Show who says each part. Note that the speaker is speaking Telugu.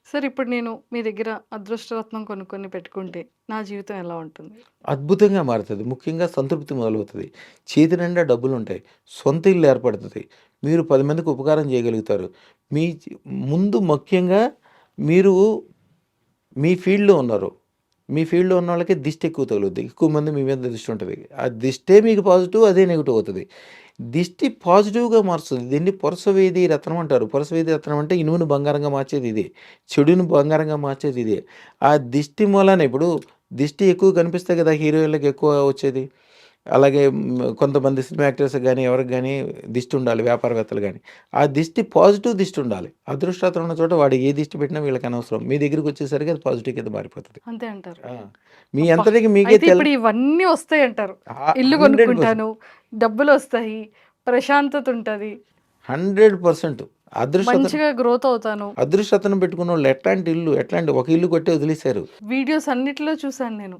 Speaker 1: సార్ ఇప్పుడు నేను మీ దగ్గర అదృష్టరత్నం కొనుక్కొని పెట్టుకుంటే నా జీవితం ఎలా ఉంటుంది?
Speaker 2: అద్భుతంగా మారుతది. ముఖ్యంగా సంతృప్తి మొదలవుతది. చేతి నిండా డబ్బులుంటాయి. సొంత ఇల్లు ఏర్పడుతది. మీరు 10 మందికి ఉపకారం చేయగలుగుతారు. మీ జీ ముందు ముఖ్యంగా మీరు మీ ఫీల్డ్‌లో ఉన్నారు. మీ ఫీల్డ్‌లో ఉన్నోళ్ళకి దిష్టి ఎక్కువ తగులుద్ది. ఎక్కువ మంది మీ మీద దిష్టి ఉంటది. ఆ దిష్టే మీకు పాజిటివ్, అదే నెగెటివ్ అవుతది. దిష్టి పాజిటివ్‌గా మారుస్తది. దీన్ని పురసవేది రత్నం అంటారు. పురసవేది రత్నం అంటే ఇనుమును బంగారంగా మార్చేది ఇదే. చెడుని బంగారంగా మార్చేది ఇదే. ఆ దిష్టి మూలాన ఇప్పుడు దిష్టి ఎక్కువ కనిపిస్తే కదా హీరోయిన్‌లకి ఎక్కువ వచ్చేది. అలాగే కొంతమంది సినిమా యాక్టర్స్‌కి గాని, ఎవరికి గాని దిష్టి ఉండాలి వ్యాపారవేత్తలు గాని. ఆ దిష్టి పాజిటివ్ దిష్టి ఉండాలి. అదృష్టరత్నం ఉన్న చోట వాడు ఏ దిష్టి పెట్టినా వీళ్ళకి అనవసరం. మీ దగ్గరికొచ్చేసరికి అది పాజిటివ్ కింద మారిపోతది.
Speaker 1: అంతే అంటారు.
Speaker 2: ఆ! మీ
Speaker 1: అబ్బా!
Speaker 2: అంతటికి మీకే
Speaker 1: అయితే
Speaker 2: తెల్
Speaker 1: ఇప్పుడు ఇవన్నీ వస్తాయంటారు. ఇల్లు
Speaker 2: 100%
Speaker 1: కొనుక్కుంటాను, డబ్బులొస్తాయి, ప్రశాంతత ఉంటది,
Speaker 2: 100% అదృష్టతను
Speaker 1: మంచిగా గ్రోత్ అవుతాను.
Speaker 2: అదృష్టతను పెట్టుకున్నోళ్ళు ఎట్లాంటి ఇల్లు, ఎట్లాంటి ఒక ఇల్లు కొట్టి వదిలేసారు.
Speaker 1: వీడియోస్ అన్నిటిలో చూసాను నేను.